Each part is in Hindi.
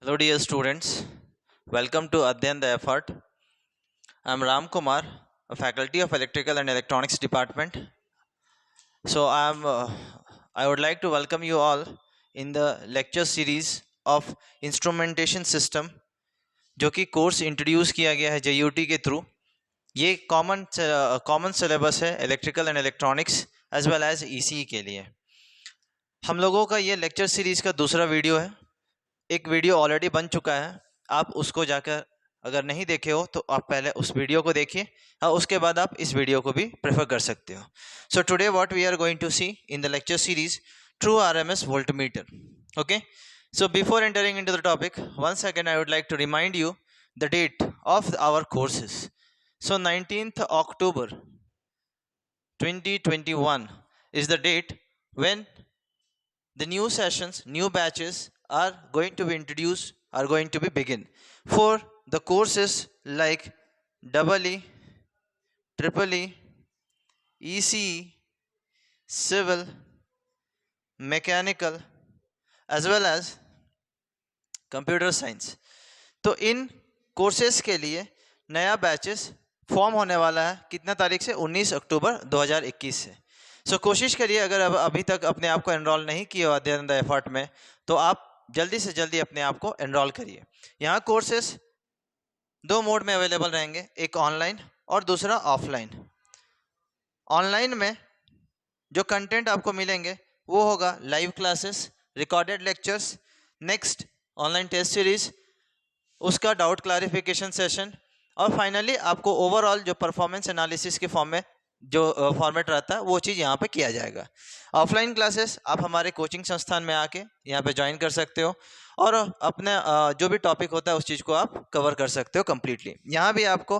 Hello, dear students. Welcome to Adhyan the Effort. I am Ram Kumar, a faculty of Electrical and Electronics Department. So, I would like to welcome you all in the lecture series of Instrumentation System, जो कि कोर्स इंट्रोड्यूस किया गया है JUT के थ्रू. ये कॉमन सिलेबस है electrical and electronics as well as ECE के लिए. हम लोगों का ये लेक्चर सीरीज का दूसरा वीडियो है. एक वीडियो ऑलरेडी बन चुका है, आप उसको जाकर अगर नहीं देखे हो तो आप पहले उस वीडियो को देखिए और उसके बाद आप इस वीडियो को भी प्रेफर कर सकते हो. So today what we are going to see in the lecture series true RMS voltmeter. Okay, so before entering into the topic, once again I would like to remind you the date of our courses. So 19th October 2021 is the date when the new sessions, new batches are going to be introduced, are going to be begin for the courses like EE, EEE, ECE, civil, mechanical as well as computer science. तो इन कोर्सेज के लिए नया बैचेस फॉर्म होने वाला है कितना तारीख से? 19 अक्टूबर 2021 से. सो कोशिश करिए, अगर अभी तक अपने आप को एनरोल नहीं किए हो अध्ययन द एफर्ट में, तो आप जल्दी से जल्दी अपने आप को एनरोल करिए. यहाँ कोर्सेस दो मोड में अवेलेबल रहेंगे, एक ऑनलाइन और दूसरा ऑफलाइन. ऑनलाइन में जो कंटेंट आपको मिलेंगे वो होगा live classes, recorded lectures, next online test series, उसका डाउट क्लैरिफिकेशन सेशन और फाइनली आपको ओवरऑल जो परफॉर्मेंस एनालिसिस के फॉर्म में जो फॉर्मेट रहता है वो चीज़ यहाँ पे किया जाएगा. ऑफलाइन क्लासेस आप हमारे कोचिंग संस्थान में आके यहाँ पे ज्वाइन कर सकते हो और अपने जो भी टॉपिक होता है उस चीज़ को आप कवर कर सकते हो कम्प्लीटली. यहाँ भी आपको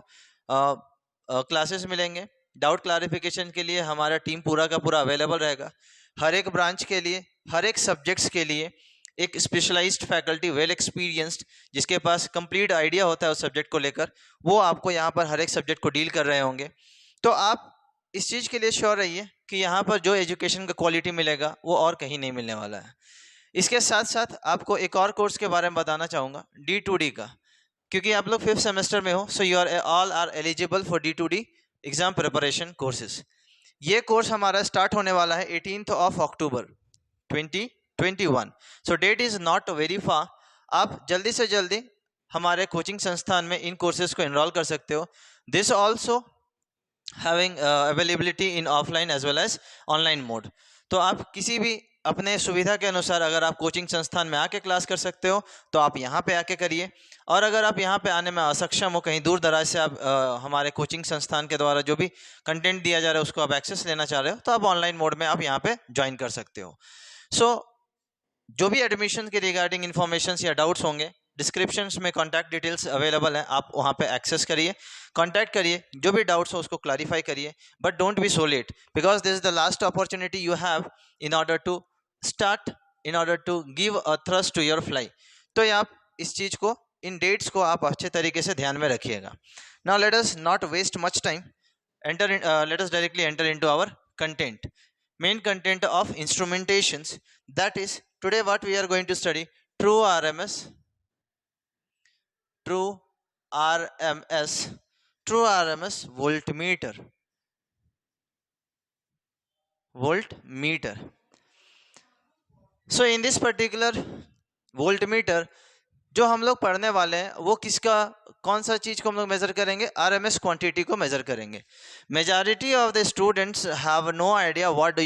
क्लासेस मिलेंगे. डाउट क्लैरिफिकेशन के लिए हमारा टीम पूरा का पूरा अवेलेबल रहेगा. हर एक ब्रांच के लिए, हर एक सब्जेक्ट्स के लिए एक स्पेशलाइज्ड फैकल्टी वेल एक्सपीरियंस्ड जिसके पास कंप्लीट आइडिया होता है उस सब्जेक्ट को लेकर, वो आपको यहाँ पर हर एक सब्जेक्ट को डील कर रहे होंगे. तो आप इस चीज़ के लिए श्योर रहिए कि यहाँ पर जो एजुकेशन का क्वालिटी मिलेगा वो और कहीं नहीं मिलने वाला है. इसके साथ साथ आपको एक और कोर्स के बारे में बताना चाहूँगा, D2D का, क्योंकि आप लोग 5th सेमेस्टर में हो. So you all are eligible for D2D exam preparation courses. ये कोर्स हमारा स्टार्ट होने वाला है 18 अक्टूबर 2021. So date is not very far. आप जल्दी से जल्दी हमारे कोचिंग संस्थान में इन कोर्सेज को एनरोल कर सकते हो. This also having availability in offline as well as online mode. तो आप किसी भी अपने सुविधा के अनुसार अगर आप कोचिंग संस्थान में आके क्लास कर सकते हो तो आप यहाँ पे आके करिए, और अगर आप यहाँ पे आने में असक्षम हो, कहीं दूर दराज से आप हमारे कोचिंग संस्थान के द्वारा जो भी कंटेंट दिया जा रहा है उसको आप एक्सेस लेना चाह रहे हो तो आप ऑनलाइन मोड में आप यहाँ पे ज्वाइन कर सकते हो. सो जो भी एडमिशन के रिगार्डिंग इन्फॉर्मेशन या डाउट्स होंगे, डिस्क्रिप्शंस में कॉन्टैक्ट डिटेल्स अवेलेबल हैं, आप वहाँ पे एक्सेस करिए, कॉन्टैक्ट करिए, जो भी डाउट्स हो उसको क्लैरिफाई करिए. But don't be so late because this is the last opportunity you have in order to start, in order to give a thrust to your fly. तो आप इस चीज़ को, इन डेट्स को आप अच्छे तरीके से ध्यान में रखिएगा. Now let us not waste much time, let us directly enter into our content, main content of instrumentations. That is, today what we are going to study, true RMS voltmeter. So in this particular voltmeter जो हम लोग पढ़ने वाले हैं वो किसका, कौन सा चीज़ को हम लोग मेज़र करेंगे? RMS क्वांटिटी को मेज़र करेंगे. Majority of the students have no idea what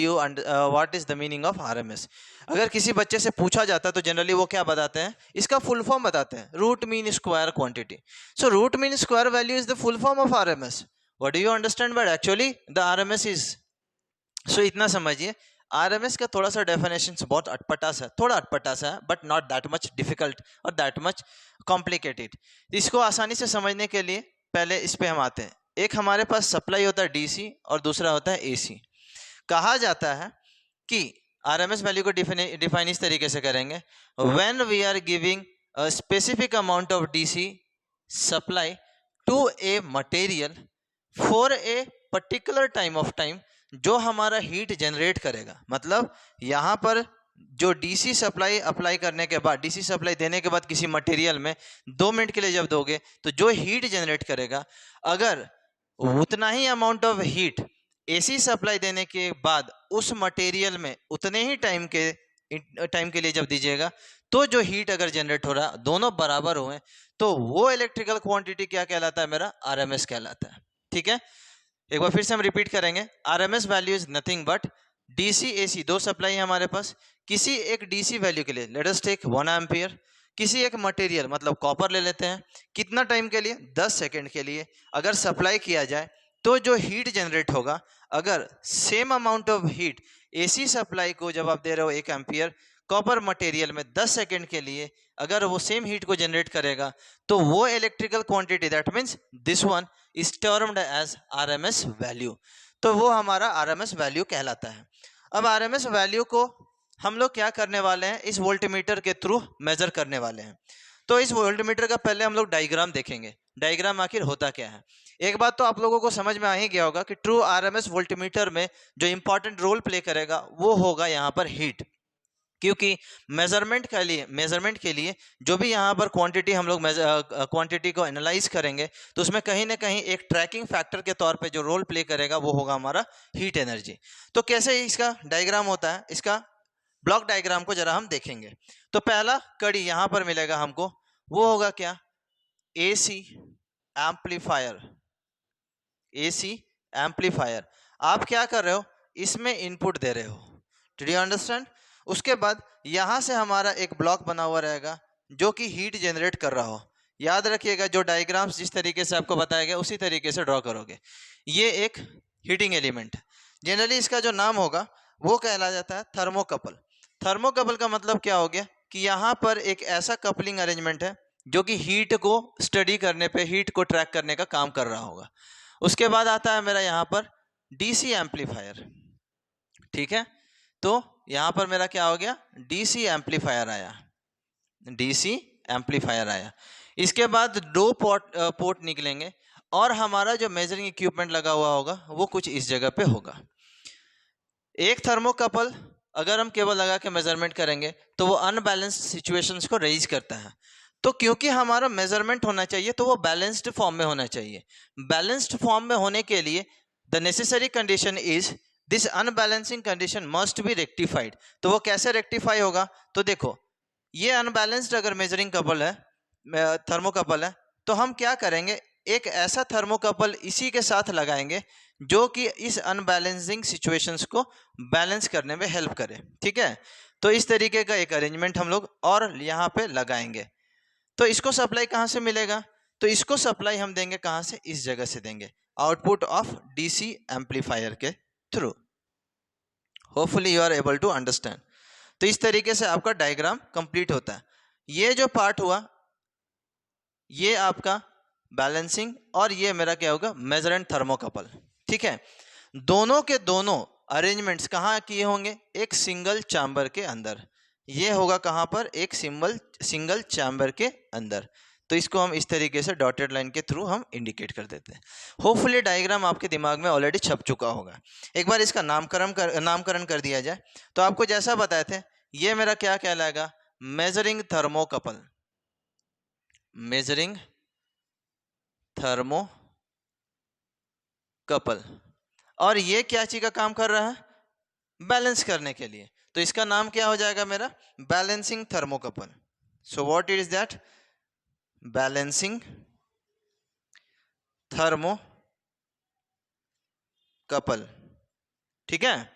is the meaning of RMS. अगर किसी बच्चे से पूछा जाता है तो जनरली वो क्या बताते हैं? इसका फुल फॉर्म बताते हैं, root mean square quantity. So root mean square value is the full form of RMS. What do you understand but actually the RMS is. So इतना समझिए, RMS का थोड़ा सा डेफिनेशन बहुत अटपटा सा, थोड़ा अटपटा सा है, but not that much difficult और दैट मच कॉम्प्लिकेटेड. इसको आसानी से समझने के लिए पहले इस पे हम आते हैं. एक हमारे पास सप्लाई होता है DC और दूसरा होता है AC. कहा जाता है कि RMS वैल्यू को डिफाइन इस तरीके से करेंगे, when we are giving a specific amount of DC supply to a material for a particular time of time जो हमारा हीट जनरेट करेगा. मतलब यहाँ पर जो डीसी सप्लाई अप्लाई करने के बाद, डीसी सप्लाई देने के बाद किसी मटेरियल में 2 मिनट के लिए जब दोगे तो जो हीट जनरेट करेगा, अगर उतना ही amount of heat AC supply देने के बाद उस मटेरियल में उतने ही टाइम के लिए जब दीजिएगा, तो जो हीट अगर जनरेट हो रहा है दोनों बराबर हुए तो वो इलेक्ट्रिकल क्वांटिटी क्या कहलाता है मेरा, आरएमएस कहलाता है। ठीक है, एक बार फिर से हम रिपीट करेंगे। RMS value is nothing but DC AC, दो सप्लाई है हमारे पास, किसी एक डीसी वैल्यू के लिए, लेट अस टेक 1 एम्पियर, किसी एक मटेरियल मतलब कॉपर ले लेते हैं, कितना टाइम के लिए, 10 सेकंड के लिए अगर सप्लाई किया जाए तो जो हीट जनरेट होगा, अगर same amount of heat AC supply को जब आप दे रहे हो 1 एम्पियर, कॉपर मटेरियल में 10 सेकंड के लिए अगर वो सेम हीट को जनरेट करेगा, तो वो electrical quantity, that means this one is termed as RMS value, तो वो हमारा आरएमएस वैल्यू कहलाता है। अब आरएमएस वैल्यू को हम लोग क्या करने वाले हैं, इस वोल्टमीटर के थ्रू मेजर करने वाले हैं। तो इस वोल्टमीटर का पहले हम लोग डायग्राम देखेंगे, डायग्राम आखिर होता क्या है। एक बात तो आप लोगों को समझ में आ ही गया होगा कि ट्रू आरएमएस वोल्टमीटर में जो इंपॉर्टेंट रोल प्ले करेगा वो होगा यहाँ पर हीट, क्योंकि मेजरमेंट के लिए जो भी यहाँ पर क्वांटिटी हम लोग क्वांटिटी को एनालाइज करेंगे तो उसमें कहीं ना कहीं एक ट्रैकिंग फैक्टर के तौर पे जो रोल प्ले करेगा वो होगा हमारा हीट एनर्जी। तो कैसे इसका डायग्राम होता है, इसका ब्लॉक डायग्राम को जरा हम देखेंगे। तो पहला कड़ी यहाँ पर मिलेगा हमको, वो होगा क्या, एसी एम्पलीफायर। एसी एम्पलीफायर, आप क्या कर रहे हो, इसमें इनपुट दे रहे हो, डू यू अंडरस्टैंड। उसके बाद यहां से हमारा एक ब्लॉक बना हुआ रहेगा जो कि हीट जनरेट कर रहा हो। याद रखिएगा जो डायग्राम्स जिस तरीके से आपको बताया गया उसी तरीके से ड्रॉ करोगे। ये एक हीटिंग एलिमेंट है, जनरली इसका जो नाम होगा वो कहला जाता है थर्मोकपल। थर्मोकपल का मतलब क्या हो गया कि यहाँ पर एक ऐसा कपलिंग अरेंजमेंट है जो कि हीट को स्टडी करने पे, हीट को ट्रैक करने का काम कर रहा होगा। उसके बाद आता है मेरा यहाँ पर डीसी एम्पलीफायर। ठीक है, तो यहाँ पर मेरा क्या हो गया, डीसी एम्पलीफायर आया, डीसी एम्पलीफायर आया। इसके बाद दो पोर्ट निकलेंगे और हमारा जो मेजरिंग इक्विपमेंट लगा हुआ होगा वो कुछ इस जगह पे होगा। एक थर्मोकपल अगर हम केवल लगा के मेजरमेंट करेंगे तो वो अनबैलेंस्ड सिचुएशंस को रेज करता है। तो क्योंकि हमारा मेजरमेंट होना चाहिए तो वो बैलेंस्ड फॉर्म में होना चाहिए। बैलेंस्ड फॉर्म में होने के लिए the necessary condition is this unbalancing condition must be rectified. तो वो कैसे रेक्टिफाई होगा, तो देखो ये अनबैलेंस्ड अगर मेजरिंग कपल है, थर्मोकपल है, तो हम क्या करेंगे, एक ऐसा थर्मोकपल इसी के साथ लगाएंगे जो कि इस अनबैलेंसिंग सिचुएशंस को बैलेंस करने में हेल्प करे। ठीक है, तो इस तरीके का एक अरेंजमेंट हम लोग और यहाँ पे लगाएंगे। तो इसको सप्लाई कहाँ से मिलेगा, तो इसको सप्लाई हम देंगे कहाँ से, इस जगह से देंगे, आउटपुट ऑफ डीसी एम्पलीफायर के through. Hopefully you are able to understand. तो इस तरीके से आपका डायग्राम कंप्लीट होता है। ये जो पार्ट हुआ ये आपका बैलेंसिंग और ये मेरा क्या होगा, मेजर एंड थर्मोकपल। ठीक है, दोनों के दोनों अरेंजमेंट्स कहाँ किए होंगे, एक सिंगल चैम्बर के अंदर। ये होगा कहाँ पर, एक सिंगल चैम्बर के अंदर। तो इसको हम इस तरीके से डॉटेड लाइन के थ्रू हम इंडिकेट कर देते हैं। होपफुली डायग्राम आपके दिमाग में ऑलरेडी छप चुका होगा। एक बार इसका नामकरण कर दिया जाए तो आपको जैसा बताए थे ये मेरा क्या कहलाएगा, मेजरिंग थर्मोकपल। मेजरिंग थर्मोकपल, और ये क्या चीज का काम कर रहा है, बैलेंस करने के लिए। तो इसका नाम क्या हो जाएगा मेरा, balancing thermocouple. So what is that, balancing thermocouple. ठीक है,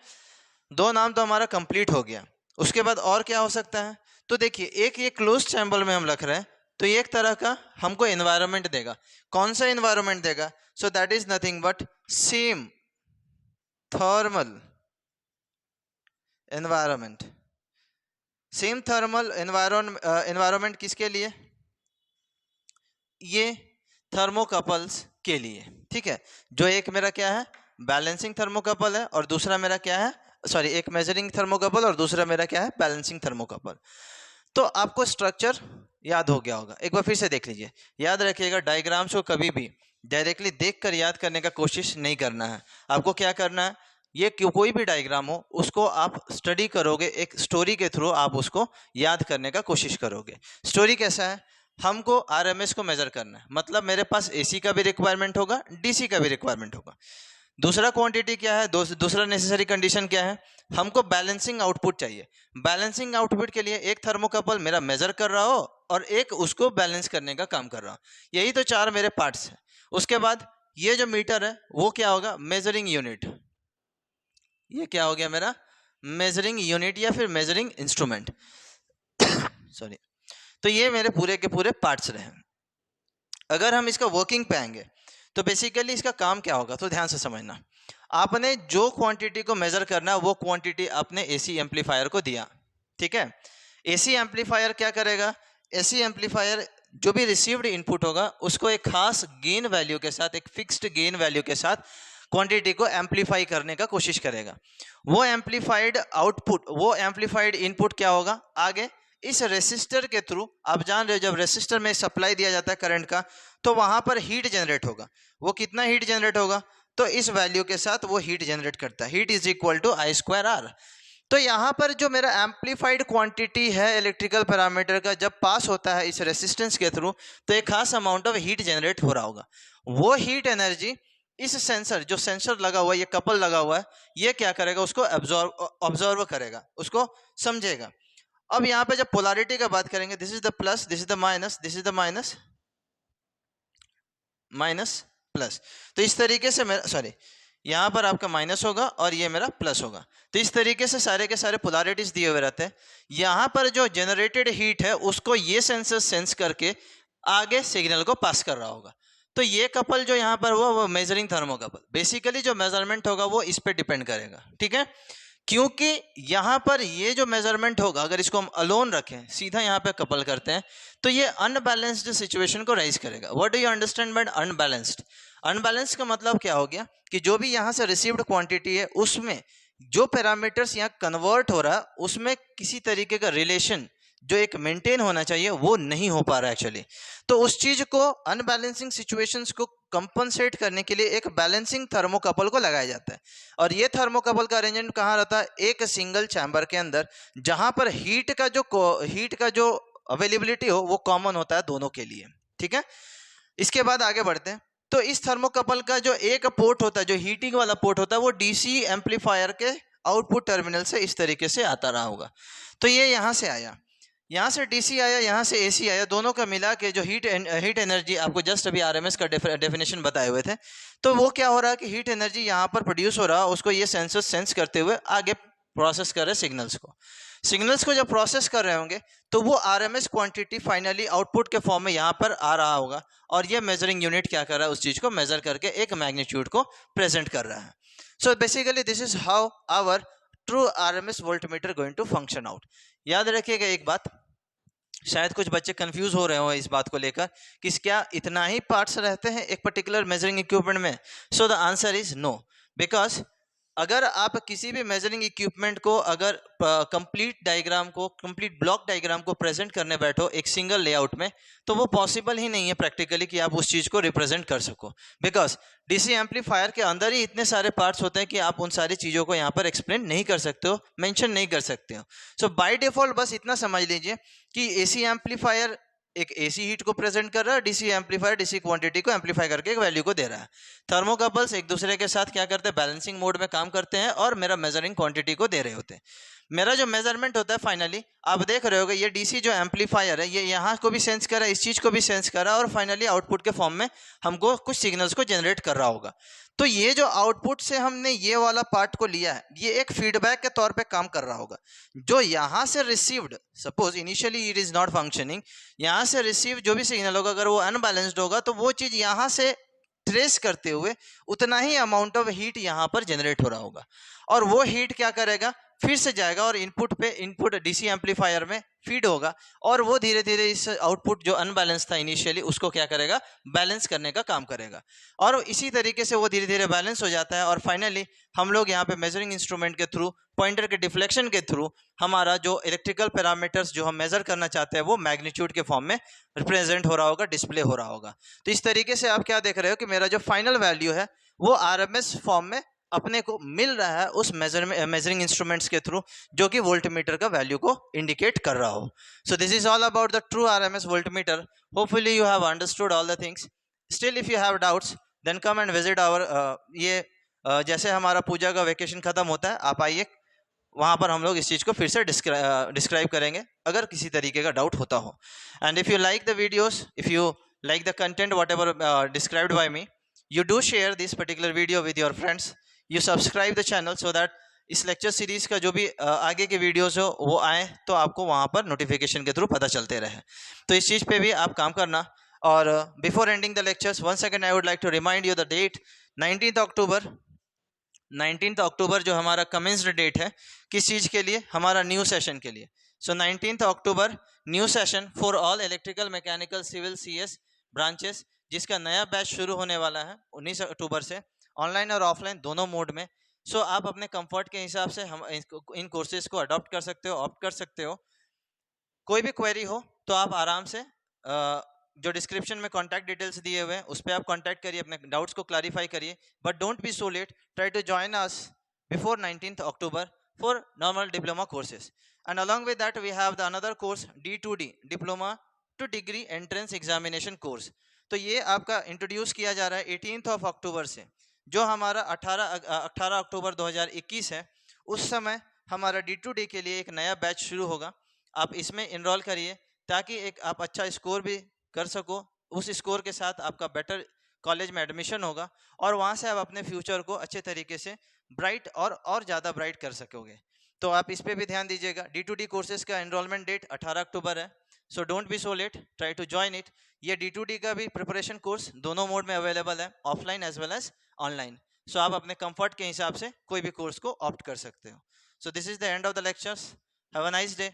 दो नाम तो हमारा कंप्लीट हो गया। उसके बाद और क्या हो सकता है, तो देखिए एक ये क्लोज चैम्बर में हम रख रहे हैं तो ये एक तरह का हमको एनवायरनमेंट देगा। कौन सा एनवायरनमेंट देगा, so that is nothing but same thermal environment. Same thermal environment किसके लिए, ये थर्मोकपल्स के लिए। ठीक है, जो एक मेरा क्या है, बैलेंसिंग थर्मोकपल है और दूसरा मेरा क्या है, सॉरी एक मेजरिंग थर्मोकपल और दूसरा मेरा क्या है, बैलेंसिंग थर्मोकपल। तो आपको स्ट्रक्चर याद हो गया होगा, एक बार फिर से देख लीजिए। याद रखिएगा डायग्राम्स को कभी भी डायरेक्टली देखकर याद करने का कोशिश नहीं करना है। आपको क्या करना है, ये कोई भी डायग्राम हो उसको आप स्टडी करोगे, एक स्टोरी के थ्रू आप उसको याद करने का कोशिश करोगे। स्टोरी कैसा है, हमको आरएमएस को मेजर करना है, मतलब मेरे पास एसी का भी रिक्वायरमेंट होगा, डीसी का भी रिक्वायरमेंट होगा। दूसरा क्वांटिटी क्या है, दूसरा नेसेसरी कंडीशन क्या है, हमको बैलेंसिंग आउटपुट चाहिए। बैलेंसिंग आउटपुट के लिए एक थर्मोकपल मेरा मेजर कर रहा हो और एक उसको बैलेंस करने का काम कर रहा हो। यही तो चार मेरे पार्ट्स हैं। उसके बाद ये जो मीटर है वो क्या होगा, मेजरिंग यूनिट। ये क्या हो गया मेरा, मेजरिंग यूनिट या फिर मेजरिंग इंस्ट्रूमेंट सॉरी। तो ये मेरे पूरे के पूरे पार्ट्स रहे। अगर हम इसका वर्किंग पे आएंगे तो बेसिकली इसका काम क्या होगा, तो ध्यान से समझना। आपने जो क्वांटिटी को मेजर करना है वो क्वांटिटी आपने एसी एम्पलीफायर को दिया, ठीक है। एसी एम्पलीफायर क्या करेगा, एसी एम्पलीफायर जो भी रिसीव्ड इनपुट होगा उसको एक खास गेन वैल्यू के साथ, एक फिक्स्ड गेन वैल्यू के साथ क्वांटिटी को एम्पलीफाई करने का कोशिश करेगा। वो एम्पलीफाइड आउटपुट, वो एम्पलीफाइड इनपुट क्या होगा, आगे इस रेसिस्टर के थ्रू, आप जान रहे हो जब रेसिस्टर में सप्लाई दिया जाता है करंट का तो वहां पर हीट जनरेट होगा। वो कितना हीट जनरेट होगा, तो इस वैल्यू के साथ वो हीट जनरेट करता है। Heat is equal to I square R। तो यहाँ पर जो मेरा एम्पलीफाइड क्वांटिटी है इलेक्ट्रिकल पैरामीटर का, जब पास होता है इस रेसिस्टेंस के थ्रू तो एक खास अमाउंट ऑफ हीट जनरेट हो रहा होगा। वो हीट एनर्जी इस सेंसर, जो सेंसर लगा हुआ है, ये कपल लगा हुआ है, ये क्या करेगा, उसको ऑब्जर्व करेगा, उसको समझेगा। अब यहाँ पे जब पोलैरिटी का बात करेंगे, this is the plus, this is the minus, this is the minus, minus plus. तो इस तरीके से मेरा, सॉरी, यहाँ पर आपका माइनस होगा और ये मेरा प्लस होगा। तो इस तरीके से सारे के सारे पोलैरिटीज दिए हुए रहते हैं। यहाँ पर जो जनरेटेड हीट है उसको ये सेंसर सेंस करके आगे सिग्नल को पास कर रहा होगा। तो ये कपल जो यहाँ पर हुआ वो मेजरिंग थर्मोकपल। बेसिकली जो मेजरमेंट होगा वो इस पे डिपेंड करेगा, ठीक है। क्योंकि यहाँ पर ये जो मेजरमेंट होगा, अगर इसको हम अलोन रखें, सीधा यहाँ पे कपल करते हैं, तो ये अनबैलेंस्ड सिचुएशन को राइज करेगा। What do you understand by unbalanced? Unbalanced का मतलब क्या हो गया कि जो भी यहाँ से रिसीव्ड क्वांटिटी है उसमें जो पैरामीटर्स यहाँ कन्वर्ट हो रहा है उसमें किसी तरीके का रिलेशन जो एक मेंटेन होना चाहिए वो नहीं हो पा रहा है एक्चुअली। तो उस चीज को, अनबैलेंसिंग सिचुएशंस को कंपनसेट करने के लिए एक बैलेंसिंग थर्मोकपल को लगाया जाता है। और ये थर्मोकपल का अरेंजमेंट कहाँ रहता है, एक सिंगल चैम्बर के अंदर, जहां पर हीट का जो अवेलेबिलिटी हो वो कॉमन होता है दोनों के लिए, ठीक है। इसके बाद आगे बढ़ते हैं। तो इस थर्मोकपल का जो एक पोर्ट होता है, जो हीटिंग वाला पोर्ट होता है, वो डीसी एम्पलीफायर के आउटपुट टर्मिनल से इस तरीके से आता रहा होगा। तो ये यहाँ से आया, यहाँ से डीसी आया, यहाँ से एसी आया, दोनों का मिला के जो हीट एनर्जी आपको जस्ट अभी आरएमएस का डेफिनेशन बताए हुए थे। तो वो क्या हो रहा है कि हीट एनर्जी यहाँ पर प्रोड्यूस हो रहा है, उसको ये सेंसर सेंस करते हुए आगे प्रोसेस कर रहे सिग्नल्स को। सिग्नल्स को जब प्रोसेस कर रहे होंगे तो वो आरएमएस क्वांटिटी फाइनली आउटपुट के फॉर्म में यहाँ पर आ रहा होगा, और ये मेजरिंग यूनिट क्या कर रहा है, उस चीज को मेजर करके एक मैग्नीट्यूड को प्रेजेंट कर रहा है। So basically this is how our true RMS voltmeter going to function out. याद रखिएगा एक बात, शायद कुछ बच्चे कंफ्यूज हो रहे हो इस बात को लेकर कि क्या इतना ही पार्ट्स रहते हैं एक पर्टिकुलर मेजरिंग इक्विपमेंट में। So the answer is no, because अगर आप किसी भी मेजरिंग इक्विपमेंट को अगर कंप्लीट डायग्राम को, कंप्लीट ब्लॉक डायग्राम को प्रेजेंट करने बैठो एक सिंगल लेआउट में, तो वो पॉसिबल ही नहीं है प्रैक्टिकली कि आप उस चीज को रिप्रेजेंट कर सको। बिकॉज डीसी एम्पलीफायर के अंदर ही इतने सारे पार्ट्स होते हैं कि आप उन सारी चीजों को यहाँ पर एक्सप्लेन नहीं कर सकते हो, मेंशन नहीं कर सकते हो। सो बाय डिफॉल्ट बस इतना समझ लीजिए कि एसी एम्पलीफायर एक एसी हीट को प्रेजेंट कर रहा है, डीसी एम्पलीफायर डीसी क्वांटिटी को एम्पलीफाई करके एक वैल्यू को दे रहा है। थर्मोकपल्स एक दूसरे के साथ क्या करते हैं, बैलेंसिंग मोड में काम करते हैं और मेरा मेजरिंग क्वांटिटी को दे रहे होते हैं। मेरा जो मेजरमेंट होता है फाइनली आप देख रहे होगे, ये डीसी जो एम्पलीफायर है ये यहाँ को भी सेंस कर रहा है, इस चीज को भी सेंस कर रहा है, और फाइनली आउटपुट के फॉर्म में हमको कुछ सिग्नल्स को जनरेट कर रहा होगा। तो ये जो आउटपुट से हमने ये वाला पार्ट को लिया है, ये एक फीडबैक के तौर पे काम कर रहा होगा। जो यहाँ से received, suppose initially it is not functioning, यहाँ से रिसीव जो भी सिग्नल होगा अगर वो अनबैलेंस्ड होगा तो वो चीज यहाँ से ट्रेस करते हुए उतना ही अमाउंट ऑफ हीट यहाँ पर जनरेट हो रहा होगा, और वो हीट क्या करेगा, फिर से जाएगा और इनपुट डीसी एम्पलीफायर में फीड होगा, और वो धीरे धीरे इस आउटपुट जो अनबैलेंस था इनिशियली उसको क्या करेगा, बैलेंस करने का काम करेगा। और इसी तरीके से वो धीरे धीरे बैलेंस हो जाता है, और फाइनली हम लोग यहाँ पे मेजरिंग इंस्ट्रूमेंट के थ्रू, पॉइंटर के डिफ्लेक्शन के थ्रू हमारा जो इलेक्ट्रिकल पैरामीटर्स जो हम मेजर करना चाहते हैं वो मैग्नीट्यूड के फॉर्म में रिप्रेजेंट हो रहा होगा, डिस्प्ले हो रहा होगा। तो इस तरीके से आप क्या देख रहे हो कि मेरा जो फाइनल वैल्यू है वो आरएमएस फॉर्म में अपने को मिल रहा है उस मेजरिंग इंस्ट्रूमेंट्स के थ्रू जो कि वोल्टमीटर का वैल्यू को इंडिकेट कर रहा हो. So this is all about the true RMS voltmeter. Hopefully you have understood all the things. Still if you have doubts then come and visit our ये जैसे हमारा पूजा का वेकेशन खत्म होता है, आप आइए, वहाँ पर हम लोग इस चीज़ को फिर से डिस्क्राइब करेंगे अगर किसी तरीके का डाउट होता हो. And if you like the videos, if you like the content what ever described bye me, you do share this particular video with your friends. You subscribe the channel so that इस लेक्चर सीरीज का जो भी आगे के वीडियोस हो वो आए तो आपको वहाँ पर नोटिफिकेशन के थ्रू पता चलते रहे. तो इस चीज़ पे भी आप काम करना. और before ending the lectures one second I would like to remind you the date 19th October. 19th October जो हमारा कमेंस्ड डेट है किस चीज़ के लिए, हमारा न्यू सेशन के लिए. So 19th October new session for all electrical, mechanical, civil, CS branches, जिसका नया बैच शुरू होने वाला है 19 अक्टूबर से, ऑनलाइन और ऑफलाइन दोनों मोड में. सो आप अपने कंफर्ट के हिसाब से हम इन कोर्सेज को अडॉप्ट कर सकते हो, ऑप्ट कर सकते हो. कोई भी क्वेरी हो तो आप आराम से जो डिस्क्रिप्शन में कॉन्टैक्ट डिटेल्स दिए हुए हैं उस पर आप कॉन्टैक्ट करिए, अपने डाउट्स को क्लैरिफाई करिए. But don't be so late, try to join us before 19th October for normal diploma courses. And along with that we have the another course D2D, diploma to degree entrance examination course. तो ये आपका इंट्रोड्यूस किया जा रहा है 18th अक्टूबर से. जो हमारा 18 अक्टूबर 2021 है उस समय हमारा D2D के लिए एक नया बैच शुरू होगा. आप इसमें इनरोल करिए ताकि एक आप अच्छा स्कोर भी कर सको. उस स्कोर के साथ आपका बेटर कॉलेज में एडमिशन होगा और वहाँ से आप अपने फ्यूचर को अच्छे तरीके से ब्राइट और ज़्यादा ब्राइट कर सकोगे. तो आप इस पर भी ध्यान दीजिएगा. D2D कोर्सेज का एनरोलमेंट डेट 18 अक्टूबर है. So don't be so late, try to join it. ये D2D का भी प्रिपरेशन कोर्स दोनों मोड में अवेलेबल है, offline as well as online. So आप अपने कंफर्ट के हिसाब से कोई भी कोर्स को ऑप्ट कर सकते हो. So this is the end of the lectures. Have a nice day.